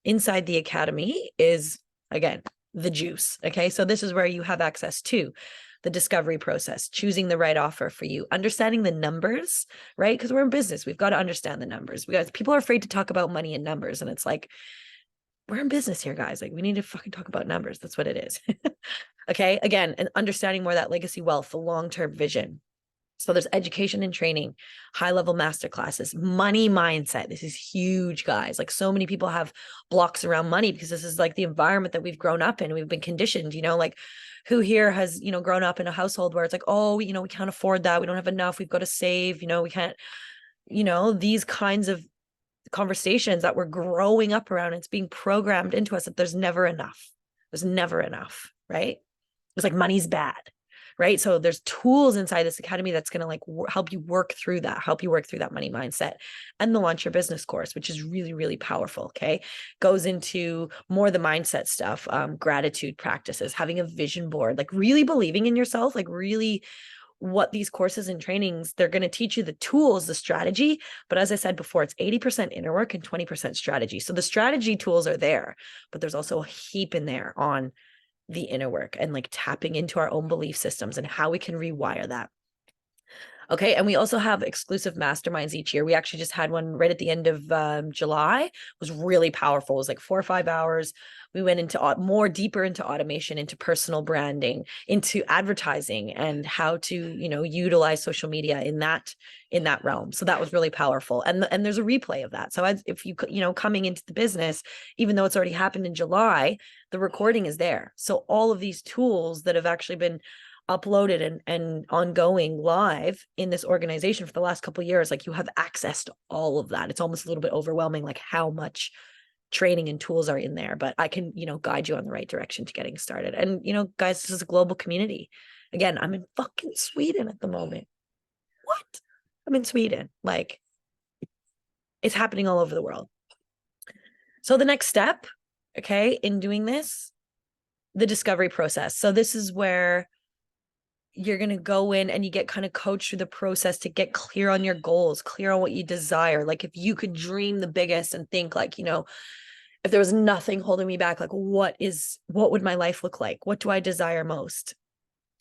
[SPEAKER 1] inside the academy is, again, the juice. Okay. So this is where you have access to the discovery process, choosing the right offer for you, understanding the numbers, right? Because we're in business. We've got to understand the numbers. People are afraid to talk about money and numbers. And it's like, we're in business here, guys. Like we need to fucking talk about numbers. That's what it is. Okay. Again, and understanding more that legacy wealth, the long-term vision. So there's education and training, high-level master classes, money mindset. This is huge, guys. Like so many people have blocks around money because this is like the environment that we've grown up in. We've been conditioned, like who here has, grown up in a household where it's like, oh, we can't afford that. We don't have enough. We've got to save, we can't, these kinds of conversations that we're growing up around. It's being programmed into us that there's never enough. There's never enough, right? It's like money's bad. Right. So there's tools inside this academy that's going to like help you work through that money mindset. And the Launch Your Business course, which is really, really powerful. Okay. Goes into more the mindset stuff, gratitude practices, having a vision board, like really believing in yourself, like really what these courses and trainings, they're going to teach you the tools, the strategy. But as I said before, it's 80% inner work and 20% strategy. So the strategy tools are there, but there's also a heap in there on the inner work and like tapping into our own belief systems and how we can rewire that. Okay. And we also have exclusive masterminds each year. We actually just had one right at the end of July. It was really powerful. It was like 4 or 5 hours. We went into more deeper into automation, into personal branding, into advertising and how to, utilize social media in that realm. So that was really powerful. And there's a replay of that. So if you, coming into the business, even though it's already happened in July, the recording is there. So all of these tools that have actually been uploaded and ongoing live in this organization for the last couple of years, like you have access to all of that. It's almost a little bit overwhelming, like how much training and tools are in there, but I can, guide you on the right direction to getting started. And, guys, this is a global community. Again, I'm in fucking Sweden at the moment. What? I'm in Sweden. Like it's happening all over the world. So the next step, okay, in doing this, the discovery process. So this is where you're going to go in and you get kind of coached through the process to get clear on your goals, clear on what you desire. Like if you could dream the biggest and think like, if there was nothing holding me back, like what would my life look like? What do I desire most?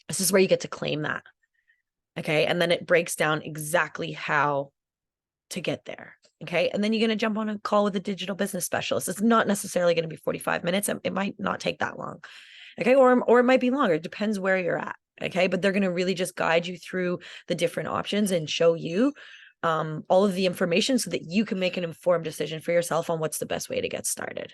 [SPEAKER 1] This is where you get to claim that. Okay. And then it breaks down exactly how to get there. Okay. And then you're going to jump on a call with a digital business specialist. It's not necessarily going to be 45 minutes. It might not take that long. Okay. Or it might be longer. It depends where you're at. Okay. But they're going to really just guide you through the different options and show you all of the information so that you can make an informed decision for yourself on what's the best way to get started.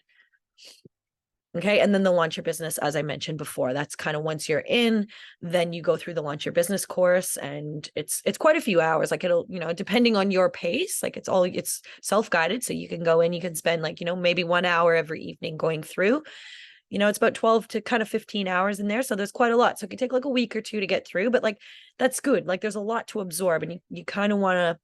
[SPEAKER 1] Okay. And then the Launch Your Business, as I mentioned before, that's kind of once you're in, then you go through the Launch Your Business course and it's quite a few hours. Like it'll, depending on your pace, like it's self-guided. So you can go in, you can spend like, maybe 1 hour every evening going through. It's about 12 to kind of 15 hours in there. So there's quite a lot. So it could take like a week or two to get through, but like, that's good. Like there's a lot to absorb and you kind of want to,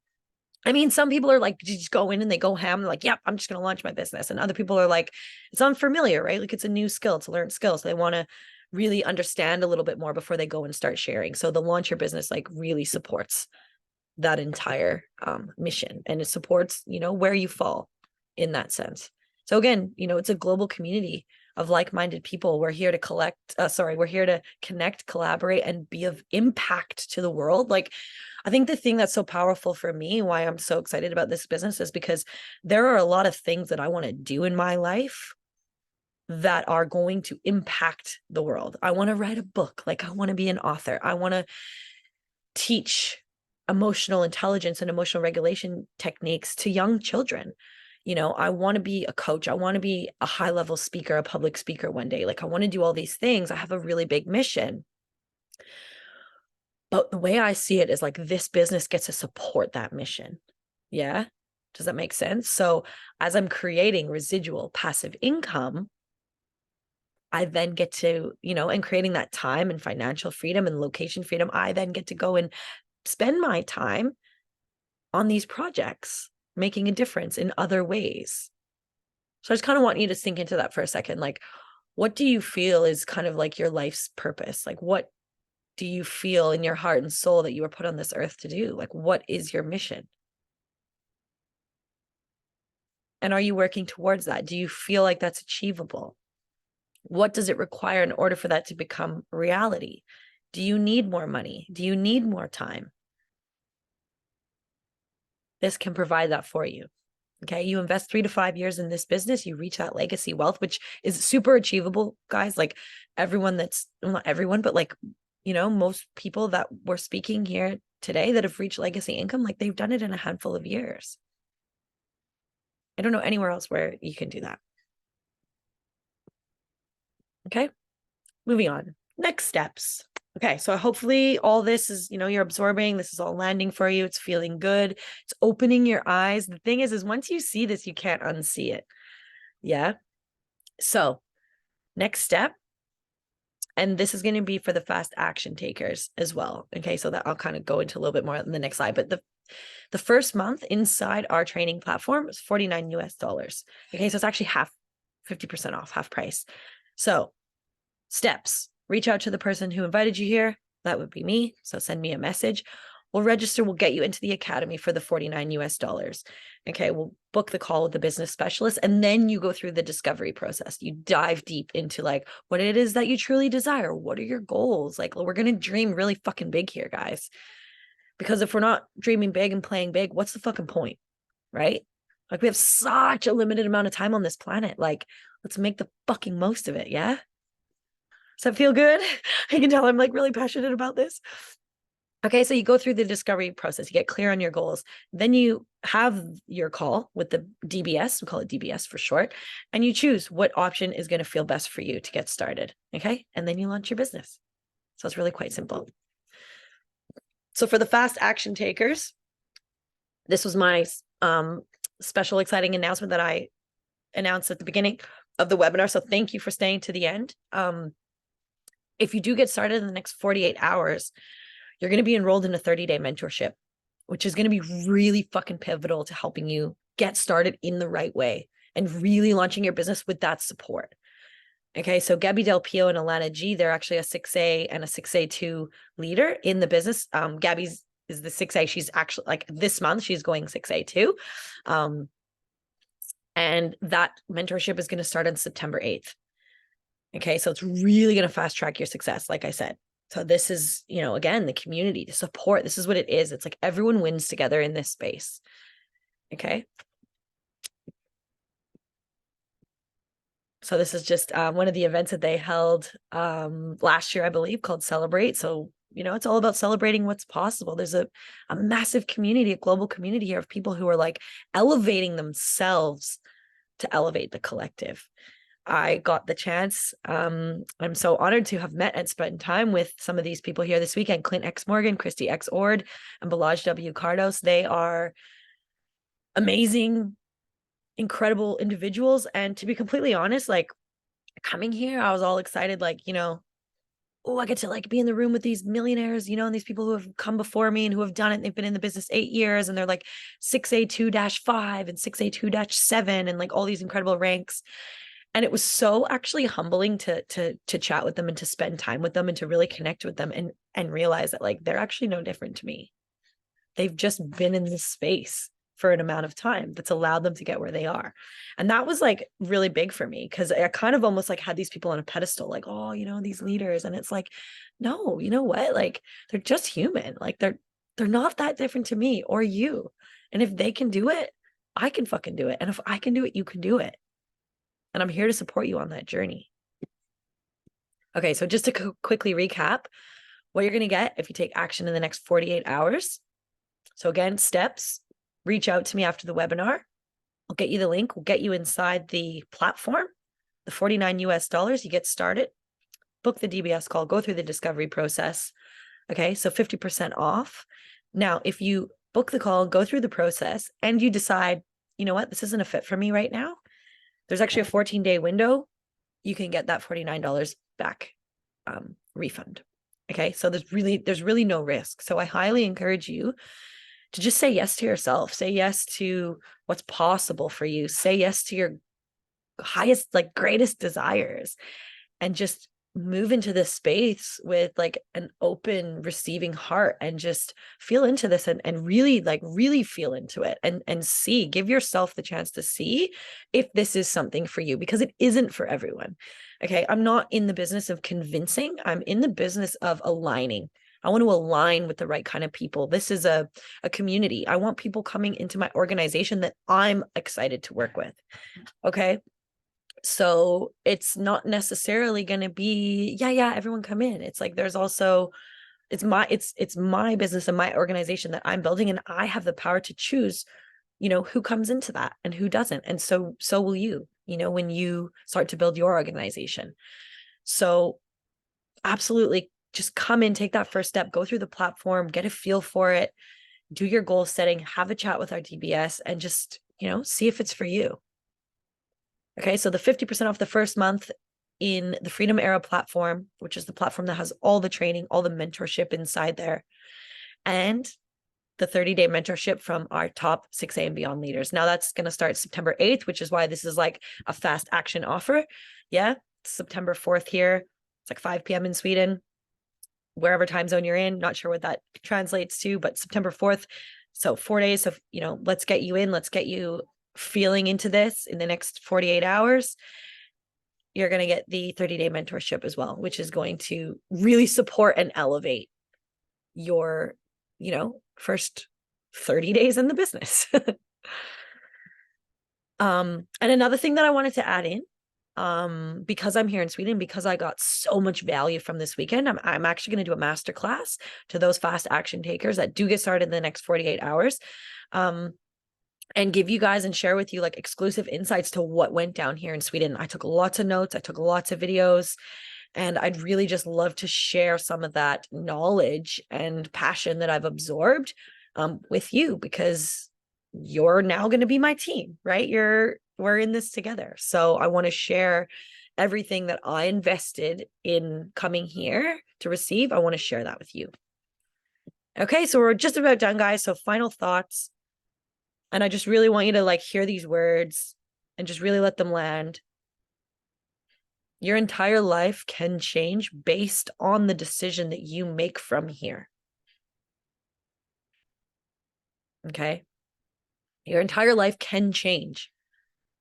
[SPEAKER 1] some people are like, you just go in and they go ham. They're like, yep, I'm just going to launch my business. And other people are like, it's unfamiliar, right? Like it's a new skill, it's a learned skill. So they want to really understand a little bit more before they go and start sharing. So the Launch Your Business like really supports that entire mission and it supports, where you fall in that sense. So again, it's a global community of like-minded people. We're here to we're here to connect, collaborate, and be of impact to the world. Like, I think the thing that's so powerful for me, why I'm so excited about this business is because there are a lot of things that I want to do in my life that are going to impact the world. I want to write a book. Like I want to be an author. I want to teach emotional intelligence and emotional regulation techniques to young children. I want to be a coach. I want to be a high-level speaker, a public speaker one day. Like I want to do all these things. I have a really big mission. But the way I see it is like this business gets to support that mission. Yeah. Does that make sense? So as I'm creating residual passive income, I then get to, and creating that time and financial freedom and location freedom, I then get to go and spend my time on these projects, making a difference in other ways. So I just kind of want you to sink into that for a second. Like, what do you feel is kind of like your life's purpose? Like, what do you feel in your heart and soul that you were put on this earth to do? Like, what is your mission? And are you working towards that? Do you feel like that's achievable? What does it require in order for that to become reality? Do you need more money? Do you need more time? This can provide that for you. Okay. You invest 3 to 5 years in this business, you reach that legacy wealth, which is super achievable, guys. Like everyone that's, well, not everyone, but like, most people that we're speaking here today that have reached legacy income, like they've done it in a handful of years. I don't know anywhere else where you can do that. Okay. Moving on. Next steps. Okay, so hopefully all this is, you're absorbing, this is all landing for you. It's feeling good. It's opening your eyes. The thing is once you see this, you can't unsee it. Yeah. So next step, and this is going to be for the fast action takers as well. Okay, so that I'll kind of go into a little bit more in the next slide, but the first month inside our training platform is $49 US. Okay, so it's actually 50% off, half price. So steps. Reach out to the person who invited you here. That would be me. So send me a message. We'll register. We'll get you into the academy for the $49 US. Okay. We'll book the call with the business specialist. And then you go through the discovery process. You dive deep into like what it is that you truly desire. What are your goals? Like we're going to dream really fucking big here, guys. Because if we're not dreaming big and playing big, what's the fucking point? Right? Like we have such a limited amount of time on this planet. Like let's make the fucking most of it. Yeah. Does that feel good? I can tell I'm like really passionate about this. Okay, so you go through the discovery process, you get clear on your goals. Then you have your call with the DBS, we call it DBS for short, and you choose what option is going to feel best for you to get started. Okay, and then you launch your business. So it's really quite simple. So for the fast action takers, this was my special exciting announcement that I announced at the beginning of the webinar. So thank you for staying to the end. If you do get started in the next 48 hours, you're going to be enrolled in a 30-day mentorship, which is going to be really fucking pivotal to helping you get started in the right way and really launching your business with that support. Okay, so Gabby Del Pio and Alana G, they're actually a 6A and a 6A2 leader in the business. Gabby's is the 6A. She's actually like this month, she's going 6A2. And that mentorship is going to start on September 8th. Okay, so it's really going to fast track your success, like I said. So this is, again, the community, the support. This is what it is. It's like everyone wins together in this space. Okay. So this is just one of the events that they held last year, I believe, called Celebrate. So, it's all about celebrating what's possible. There's a massive community, a global community here of people who are like elevating themselves to elevate the collective. I got the chance. I'm so honored to have met and spent time with some of these people here this weekend. Clint X. Morgan, Christy X. Ord, and Balaj W. Cardos. They are amazing, incredible individuals. And to be completely honest, like coming here, I was all excited, like, oh, I get to like be in the room with these millionaires, and these people who have come before me and who have done it. They've been in the business 8 years and they're like 6A2-5 and 6A2-7 and like all these incredible ranks. And it was so actually humbling to chat with them and to spend time with them and to really connect with them and realize that like they're actually no different to me. They've just been in this space for an amount of time that's allowed them to get where they are. And that was like really big for me because I kind of almost like had these people on a pedestal, like, oh, these leaders. And it's like, no, you know what? Like they're just human. Like they're not that different to me or you. And if they can do it, I can fucking do it. And if I can do it, you can do it. And I'm here to support you on that journey. Okay, so just to quickly recap what you're going to get if you take action in the next 48 hours. So again, steps, reach out to me after the webinar. I'll get you the link. We'll get you inside the platform, the $49 US. You get started, book the DBS call, go through the discovery process. Okay, so 50% off. Now, if you book the call, go through the process, and you decide, you know what, this isn't a fit for me right now, there's actually a 14-day window you can get that $49 back refund. Okay. So there's really no risk. So I highly encourage you to just say yes to yourself, say yes to what's possible for you, say yes to your highest, like greatest desires, and just move into this space with like an open receiving heart, and just feel into this, and really feel into it, and see, give yourself the chance to see if this is something for you, because it isn't for everyone. Okay. I'm not in the business of convincing. I'm in the business of aligning. I want to align with the right kind of people. This is a community. I want people coming into my organization that I'm excited to work with. Okay. So it's not necessarily going to be, yeah, everyone come in. It's like, there's also, it's my business and my organization that I'm building, and I have the power to choose, who comes into that and who doesn't. And so will you, when you start to build your organization. So absolutely, just come in, take that first step, go through the platform, get a feel for it, do your goal setting, have a chat with our DBS, and just, see if it's for you. Okay. So the 50% off the first month in the Freedom Era platform, which is the platform that has all the training, all the mentorship inside there, and the 30-day mentorship from our top 6A and beyond leaders. Now that's going to start September 8th, which is why this is like a fast action offer. Yeah. September 4th here. It's like 5 p.m. in Sweden, wherever time zone you're in. Not sure what that translates to, but September 4th. So 4 days. So, let's get you in, let's get you feeling into this in the next 48 hours. You're going to get the 30-day mentorship as well, which is going to really support and elevate your, first 30 days in the business. And another thing that I wanted to add in, because I'm here in Sweden, because I got so much value from this weekend, I'm actually going to do a masterclass to those fast action takers that do get started in the next 48 hours. And give you guys and share with you like exclusive insights to what went down here in Sweden. I took lots of notes, I took lots of videos, and I'd really just love to share some of that knowledge and passion that I've absorbed with you, because you're now going to be my team, right? We're in this together. So I want to share everything that I invested in coming here to receive. I want to share that with you. Okay, so we're just about done, guys. So final thoughts. And I just really want you to like hear these words and just really let them land. Your entire life can change based on the decision that you make from here. Okay? Your entire life can change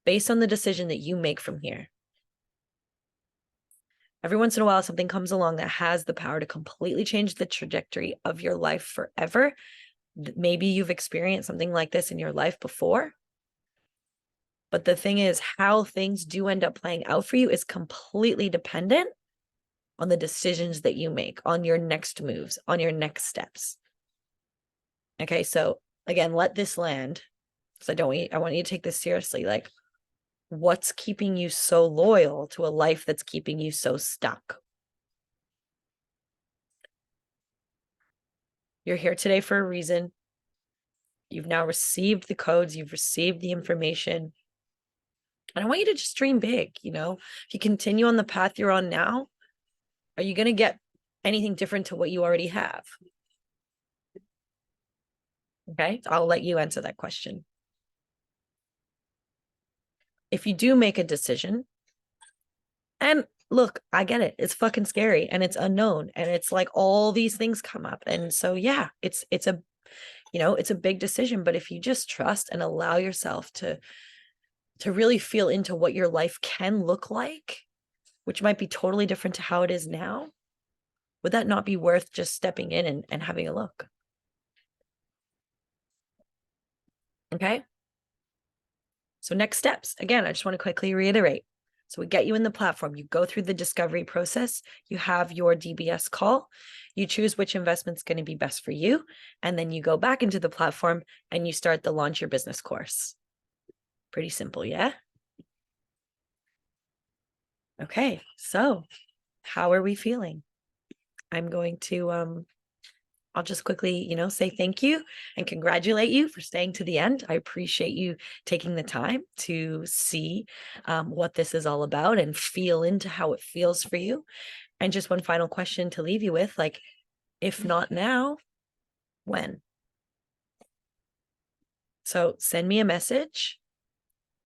[SPEAKER 1] based on the decision that you make from here. Every once in a while, something comes along that has the power to completely change the trajectory of your life forever. Maybe you've experienced something like this in your life before. But the thing is, how things do end up playing out for you is completely dependent on the decisions that you make, on your next moves, on your next steps. Okay, so again, let this land. So I want you to take this seriously. Like, what's keeping you so loyal to a life that's keeping you so stuck? You're here today for a reason. You've now received the codes, you've received the information. And I want you to just dream big. If you continue on the path you're on now, are you going to get anything different to what you already have? Okay, so I'll let you answer that question. If you do make a decision, and look, I get it, it's fucking scary and it's unknown and it's like all these things come up. And so, yeah, it's a, it's a big decision, but if you just trust and allow yourself to really feel into what your life can look like, which might be totally different to how it is now, would that not be worth just stepping in and having a look? Okay. So next steps, again, I just want to quickly reiterate. So we get you in the platform, you go through the discovery process, you have your DBS call, you choose which investment's going to be best for you, and then you go back into the platform and you start the Launch Your Business course. Pretty simple, yeah? Okay, so how are we feeling? I'm going to I'll just quickly, say thank you and congratulate you for staying to the end. I appreciate you taking the time to see what this is all about and feel into how it feels for you. And just one final question to leave you with, like, if not now, when? So send me a message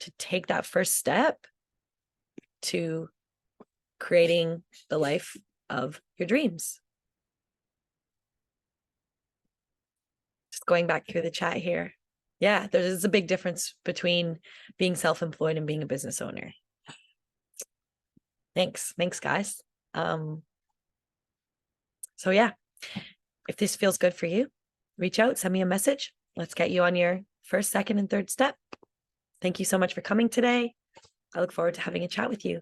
[SPEAKER 1] to take that first step to creating the life of your dreams. Just going back through the chat here. Yeah, there's a big difference between being self-employed and being a business owner. Thanks, guys. So yeah, if this feels good for you, reach out, send me a message. Let's get you on your first, second, and third step. Thank you so much for coming today. I look forward to having a chat with you.